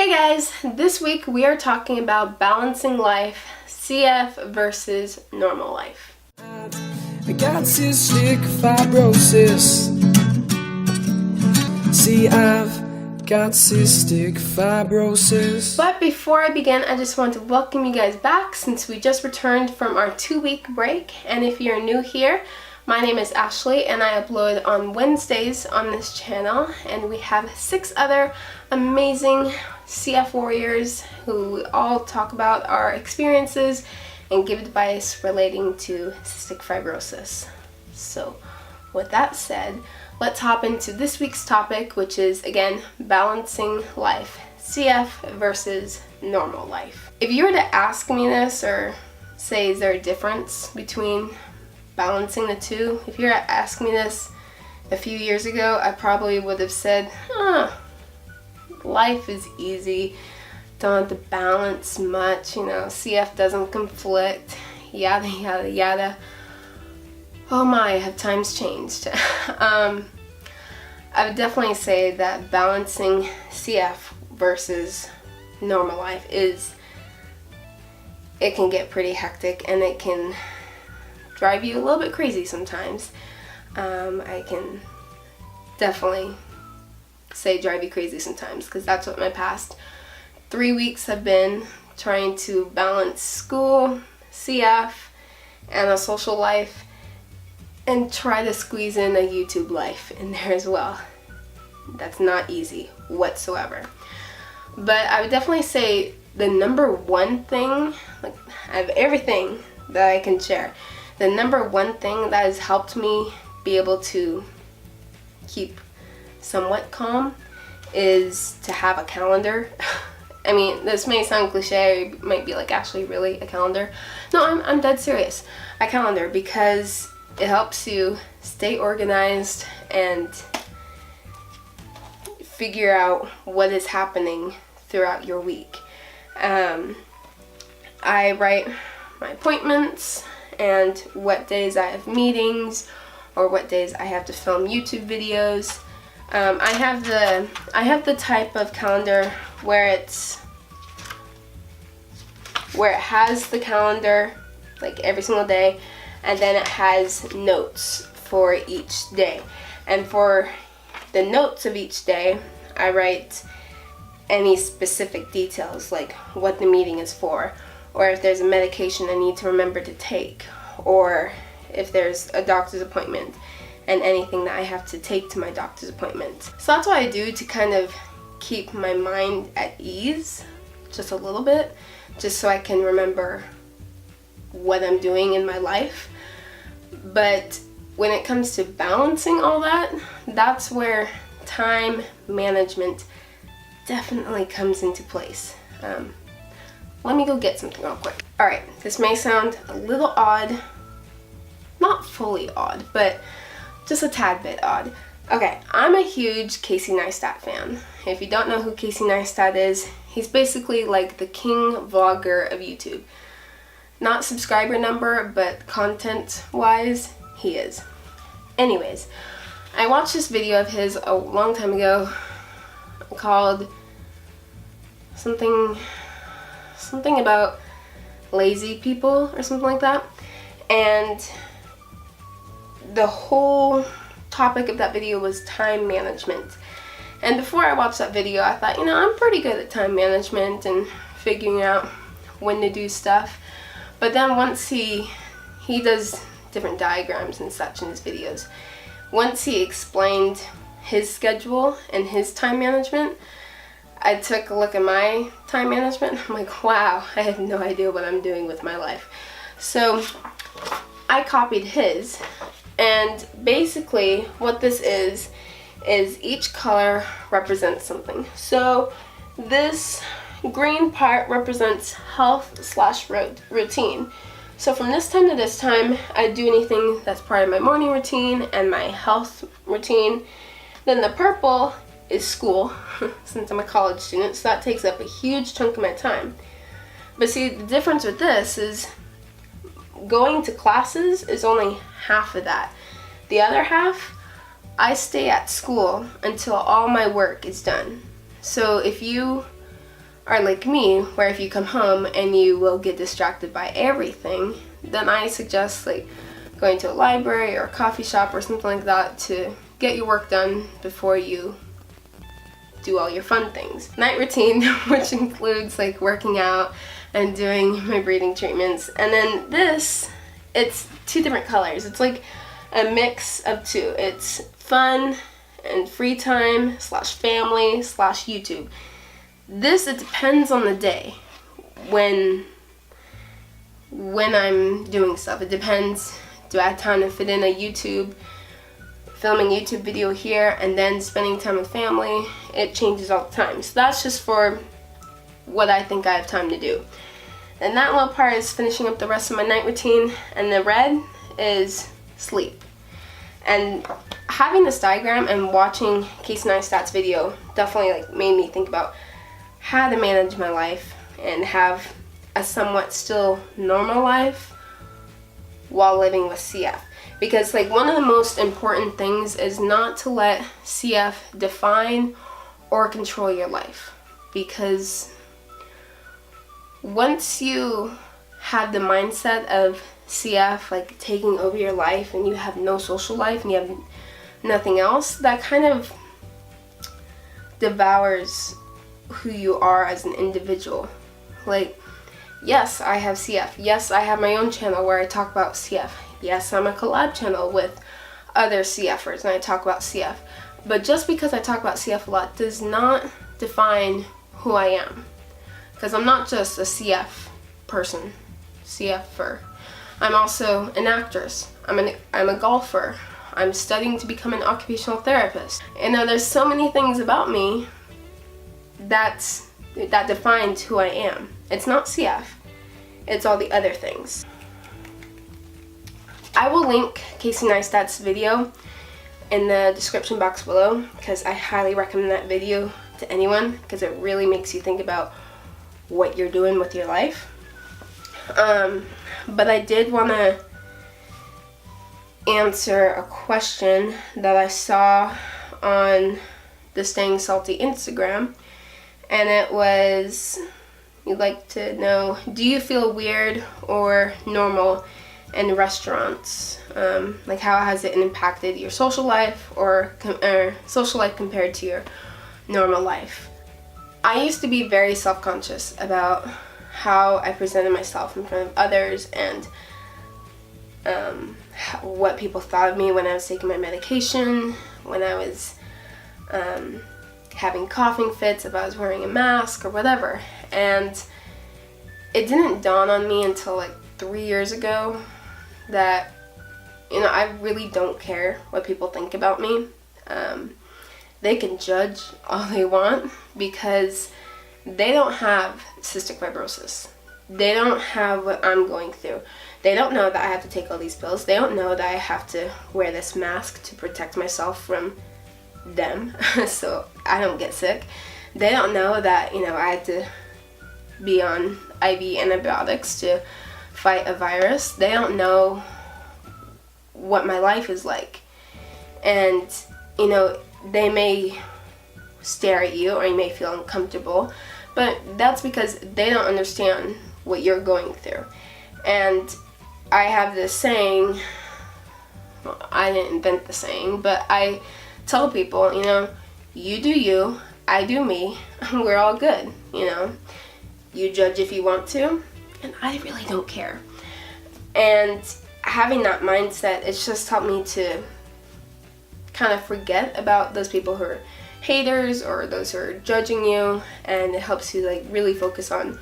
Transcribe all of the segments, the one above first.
Hey guys, this week we are talking about balancing life, CF versus normal life. I got cystic fibrosis. See, I've got cystic fibrosis. But before I begin, I just want to welcome you guys back since we just returned from our 2-week break. And if you're new here, my name is Ashley and I upload on Wednesdays on this channel. And we have 6 other amazing CF warriors who all talk about our experiences and give advice relating to cystic fibrosis. So with that said, let's hop into this week's topic, which is again balancing life, CF versus normal life. If you were to ask me this or say is there a difference between balancing the two, if you were to ask me this a few years ago, I probably would have said, life is easy, don't have to balance much, CF doesn't conflict, yada yada yada. Oh my, have times changed. I would definitely say that balancing CF versus normal life it can get pretty hectic and it can drive you a little bit crazy sometimes. I can definitely say drive you crazy sometimes because that's what my past 3 weeks have been, trying to balance school, CF, and a social life, and try to squeeze in a YouTube life in there as well. That's not easy whatsoever. But I would definitely say the number one thing, like I have everything that I can share, the number one thing that has helped me be able to keep somewhat calm is to have a calendar. I mean, this may sound cliche, you might be like, Ashley, really, a calendar? No, I'm dead serious. A calendar, because it helps you stay organized and figure out what is happening throughout your week. I write my appointments and what days I have meetings or what days I have to film YouTube videos. I have the type of calendar where it has the calendar like every single day, and then it has notes for each day. And for the notes of each day, I write any specific details, like what the meeting is for, or if there's a medication I need to remember to take, or if there's a doctor's appointment and anything that I have to take to my doctor's appointment. So that's what I do to kind of keep my mind at ease just a little bit, just so I can remember what I'm doing in my life. But when it comes to balancing all that, that's where time management definitely comes into place. Let me go get something real quick. Alright, this may sound a little odd, not fully odd, but just a tad bit odd. Okay, I'm a huge Casey Neistat fan. If you don't know who Casey Neistat is, he's basically like the king vlogger of YouTube. Not subscriber number, but content-wise, he is. Anyways, I watched this video of his a long time ago called something about lazy people or something like that. And the whole topic of that video was time management. And before I watched that video, I thought, I'm pretty good at time management and figuring out when to do stuff. But then once he does different diagrams and such in his videos, once he explained his schedule and his time management, I took a look at my time management. I'm like, wow, I have no idea what I'm doing with my life. So I copied his, and basically what this is each color represents something. So this green part represents health/routine. So from this time to this time, I do anything that's part of my morning routine and my health routine. Then the purple is school, since I'm a college student, so that takes up a huge chunk of my time. But see, the difference with this is going to classes is only half of that. The other half, I stay at school until all my work is done. So if you are like me, where if you come home and you will get distracted by everything, then I suggest like going to a library or a coffee shop or something like that to get your work done before you do all your fun things. Night routine, which includes like working out and doing my breathing treatments. And then this, it's 2 different colors. It's like a mix of 2. It's fun and free time / family / YouTube. This, it depends on the day when I'm doing stuff. It depends, do I have time to fit in filming YouTube video here and then spending time with family? It changes all the time. So that's just for what I think I have time to do. And that little part is finishing up the rest of my night routine, and the red is sleep. And having this diagram and watching Casey Neistat's video definitely like made me think about how to manage my life and have a somewhat still normal life while living with CF. Because like one of the most important things is not to let CF define or control your life. Because once you have the mindset of CF like taking over your life and you have no social life and you have nothing else, that kind of devours who you are as an individual. Like, yes, I have CF. Yes, I have my own channel where I talk about CF. Yes, I'm a collab channel with other CFers and I talk about CF. But just because I talk about CF a lot does not define who I am. Because I'm not just a CF person, CFer. I'm also an actress. I'm a golfer. I'm studying to become an occupational therapist. And now there's so many things about me that defines who I am. It's not CF. It's all the other things. I will link Casey Neistat's video in the description box below because I highly recommend that video to anyone because it really makes you think about what you're doing with your life. But I did want to answer a question that I saw on the Staying Salty Instagram, and it was, you'd like to know, do you feel weird or normal in restaurants? Like how has it impacted your social life or social life compared to your normal life? I used to be very self-conscious about how I presented myself in front of others and what people thought of me when I was taking my medication, when I was having coughing fits, if I was wearing a mask or whatever. And it didn't dawn on me until like 3 years ago that, you know, I really don't care what people think about me. They can judge all they want because they don't have cystic fibrosis. They don't have what I'm going through. They don't know that I have to take all these pills. They don't know that I have to wear this mask to protect myself from them so I don't get sick. They don't know that, you know, I had to be on IV antibiotics to fight a virus. They don't know what my life is like. And, you know, they may stare at you or you may feel uncomfortable, but that's because they don't understand what you're going through. And I have this saying, well, I didn't invent the saying, but I tell people, you know, you do you, I do me, we're all good, you know. You judge if you want to, and I really don't care. And having that mindset, it's just helped me to kind of forget about those people who are haters or those who are judging you, and it helps you like really focus on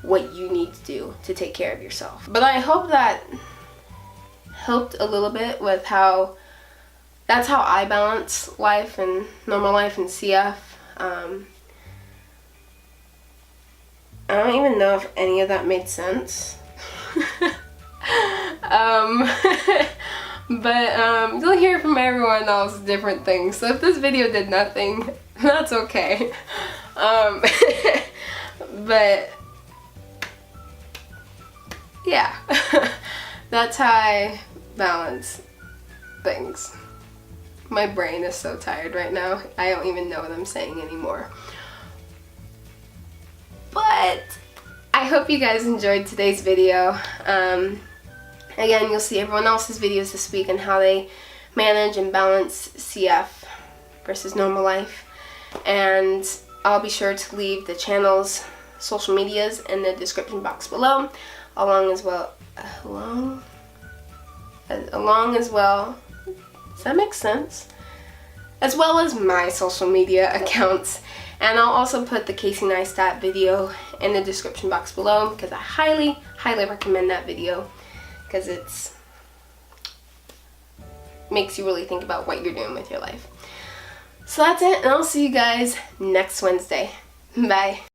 what you need to do to take care of yourself. But I hope that helped a little bit with how that's how I balance life and normal life and CF. I don't even know if any of that made sense. But you'll hear from everyone else different things. So if this video did nothing, that's okay. But yeah, that's how I balance things. My brain is so tired right now. I don't even know what I'm saying anymore. But I hope you guys enjoyed today's video. Again, you'll see everyone else's videos this week and how they manage and balance CF versus normal life. And I'll be sure to leave the channel's social medias in the description box below, along as well. Does that make sense? As well as my social media accounts. And I'll also put the Casey Neistat video in the description box below, because I highly, highly recommend that video, because it's makes you really think about what you're doing with your life. So that's it, and I'll see you guys next Wednesday. Bye.